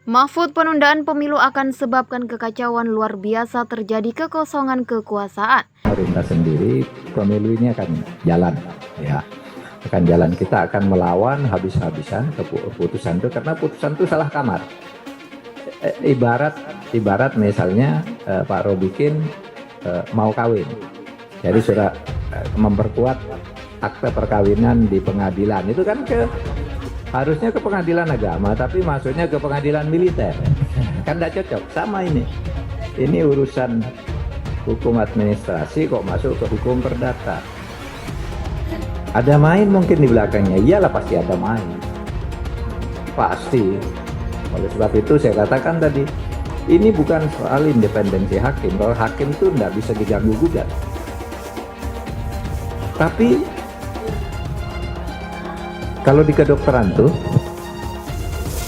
Mahfud, penundaan pemilu akan sebabkan kekacauan luar biasa, terjadi kekosongan kekuasaan. Pemerintah sendiri, pemilu ini akan jalan, ya, akan jalan. Kita akan melawan habis-habisan keputusan itu, karena putusan itu salah kamar. Ibarat misalnya Pak Robikin mau kawin, jadi sudah memperkuat akte perkawinan di pengadilan, itu kan harusnya ke pengadilan agama, tapi masuknya ke pengadilan militer, kan tidak cocok. Sama ini urusan hukum administrasi kok masuk ke hukum perdata. Ada main mungkin di belakangnya, iyalah pasti ada main, pasti. Oleh sebab itu saya katakan tadi, ini bukan soal independensi hakim. Kalau hakim itu tidak bisa diganggu gugat, tapi kalau di kedokteran tuh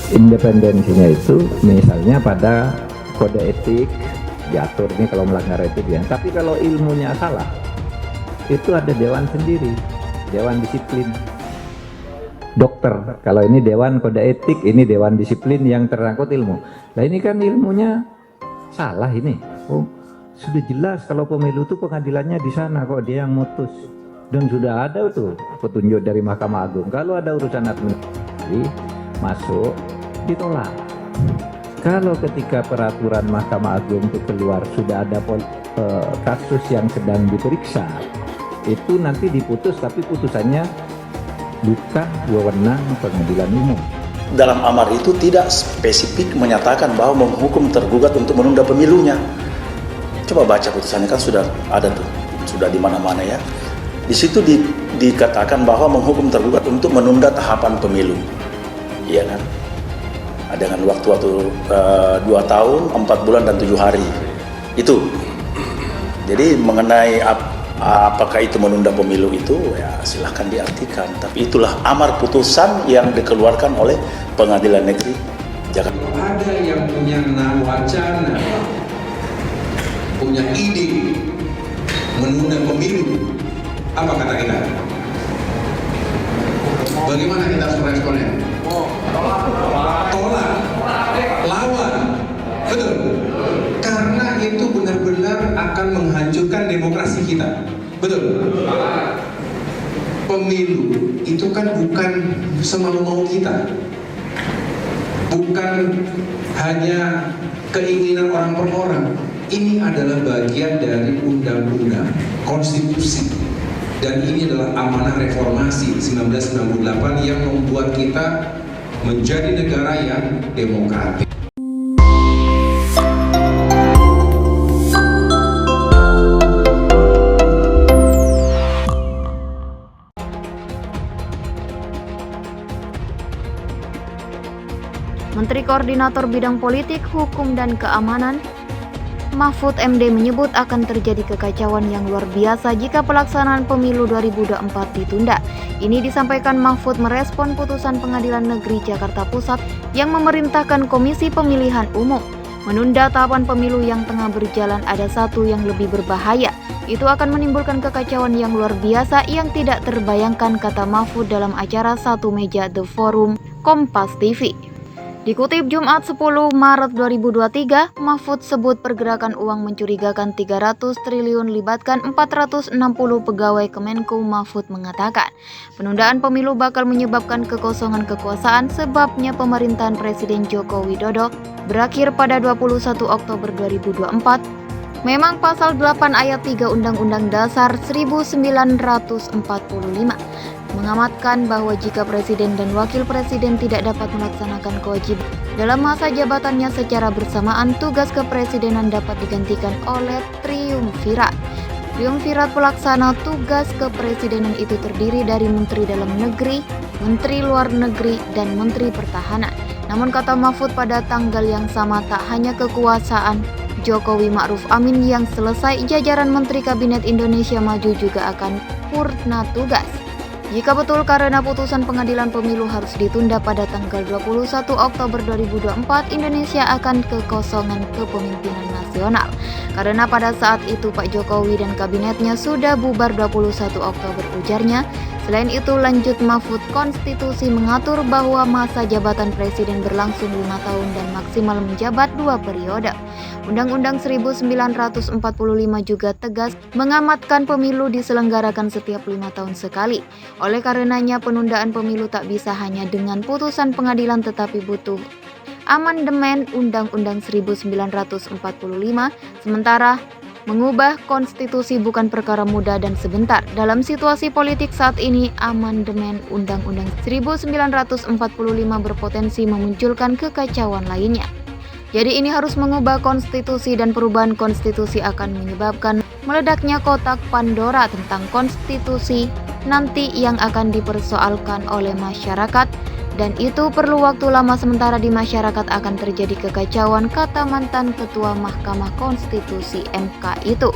independensinya itu misalnya pada kode etik diatur nih kalau melanggar etik ya. Tapi kalau ilmunya salah, itu ada dewan sendiri, dewan disiplin dokter. Kalau ini dewan kode etik, ini dewan disiplin yang terangkut ilmu. Nah ini kan ilmunya salah ini. Oh, sudah jelas kalau pemilu itu pengadilannya di sana, kok dia yang mutus. Dan sudah ada tuh petunjuk dari Mahkamah Agung. Kalau ada urusan administrasi masuk, ditolak. Kalau ketika peraturan Mahkamah Agung itu keluar sudah ada kasus yang sedang diperiksa, itu nanti diputus, tapi putusannya bukan wewenang pengadilan umum. Dalam amar itu tidak spesifik menyatakan bahwa menghukum tergugat untuk menunda pemilunya. Coba baca putusannya, kan sudah ada tuh, sudah di mana-mana ya. Di situ dikatakan bahwa menghukum tergugat untuk menunda tahapan pemilu, iya kan? Dengan waktu 2 tahun, 4 bulan dan 7 hari. Itu. Jadi mengenai apakah itu menunda pemilu itu, ya silahkan diartikan. Tapi itulah amar putusan yang dikeluarkan oleh Pengadilan Negeri Jakarta. Ada yang punya wacana, punya ide menunda pemilu, apa kata kita? Bagaimana kita harus meresponnya? Tolak, lawan, betul. Karena itu benar-benar akan menghancurkan demokrasi kita, betul. Pemilu itu kan bukan semau-mau kita, bukan hanya keinginan orang per orang. Ini adalah bagian dari undang-undang, konstitusi. Dan ini adalah amanah reformasi 1998 yang membuat kita menjadi negara yang demokratis. Menteri Koordinator Bidang Politik, Hukum, dan Keamanan Mahfud MD menyebut akan terjadi kekacauan yang luar biasa jika pelaksanaan pemilu 2024 ditunda. Ini disampaikan Mahfud merespon putusan Pengadilan Negeri Jakarta Pusat yang memerintahkan Komisi Pemilihan Umum menunda tahapan pemilu yang tengah berjalan. Ada satu yang lebih berbahaya, itu akan menimbulkan kekacauan yang luar biasa yang tidak terbayangkan, kata Mahfud dalam acara Satu Meja The Forum Kompas TV. Dikutip Jumat 10 Maret 2023, Mahfud sebut pergerakan uang mencurigakan 300 triliun libatkan 460 pegawai Kemenko. Mahfud mengatakan, penundaan pemilu bakal menyebabkan kekosongan kekuasaan, sebabnya pemerintahan Presiden Joko Widodo berakhir pada 21 Oktober 2024. Memang pasal 8 ayat 3 Undang-Undang Dasar 1945 mengamatkan bahwa jika presiden dan wakil presiden tidak dapat melaksanakan kewajiban dalam masa jabatannya secara bersamaan, tugas kepresidenan dapat digantikan oleh triumvirat. Triumvirat pelaksana tugas kepresidenan itu terdiri dari Menteri Dalam Negeri, Menteri Luar Negeri, dan Menteri Pertahanan. Namun kata Mahfud, pada tanggal yang sama tak hanya kekuasaan Jokowi Ma'ruf Amin yang selesai, jajaran Menteri Kabinet Indonesia Maju juga akan purna tugas. Jika betul karena putusan pengadilan pemilu harus ditunda pada tanggal 21 Oktober 2024, Indonesia akan kekosongan kepemimpinan nasional. Karena pada saat itu Pak Jokowi dan kabinetnya sudah bubar 21 Oktober, ujarnya. Selain itu, lanjut Mahfud, konstitusi mengatur bahwa masa jabatan presiden berlangsung 5 tahun dan maksimal menjabat 2 periode. Undang-Undang 1945 juga tegas mengamatkan pemilu diselenggarakan setiap 5 tahun sekali. Oleh karenanya, penundaan pemilu tak bisa hanya dengan putusan pengadilan tetapi butuh amandemen Undang-Undang 1945. Sementara mengubah konstitusi bukan perkara mudah dan sebentar. Dalam situasi politik saat ini, amandemen Undang-Undang 1945 berpotensi memunculkan kekacauan lainnya. Jadi ini harus mengubah konstitusi, dan perubahan konstitusi akan menyebabkan meledaknya kotak Pandora tentang konstitusi nanti yang akan dipersoalkan oleh masyarakat. Dan itu perlu waktu lama, sementara di masyarakat akan terjadi kekacauan, kata mantan Ketua Mahkamah Konstitusi MK itu.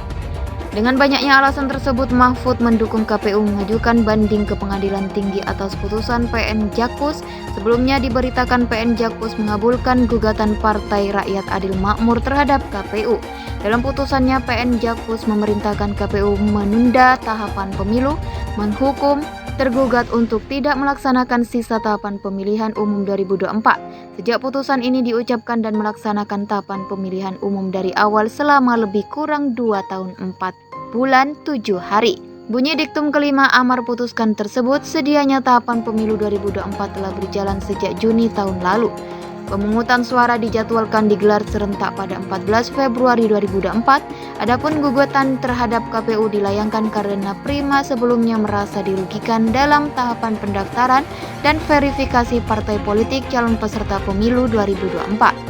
Dengan banyaknya alasan tersebut, Mahfud mendukung KPU mengajukan banding ke Pengadilan Tinggi atas putusan PN Jakpus. Sebelumnya diberitakan PN Jakpus mengabulkan gugatan Partai Rakyat Adil Makmur terhadap KPU. Dalam putusannya, PN Jakpus memerintahkan KPU menunda tahapan pemilu, menghukum tergugat untuk tidak melaksanakan sisa tahapan pemilihan umum 2024. Sejak putusan ini diucapkan dan melaksanakan tahapan pemilihan umum dari awal selama lebih kurang 2 tahun 4 bulan 7 hari. Bunyi diktum kelima amar putuskan tersebut, sedianya tahapan pemilu 2024 telah berjalan sejak Juni tahun lalu. Pemungutan suara dijadwalkan digelar serentak pada 14 Februari 2024. Adapun gugatan terhadap KPU dilayangkan karena Prima sebelumnya merasa dirugikan dalam tahapan pendaftaran dan verifikasi partai politik calon peserta pemilu 2024.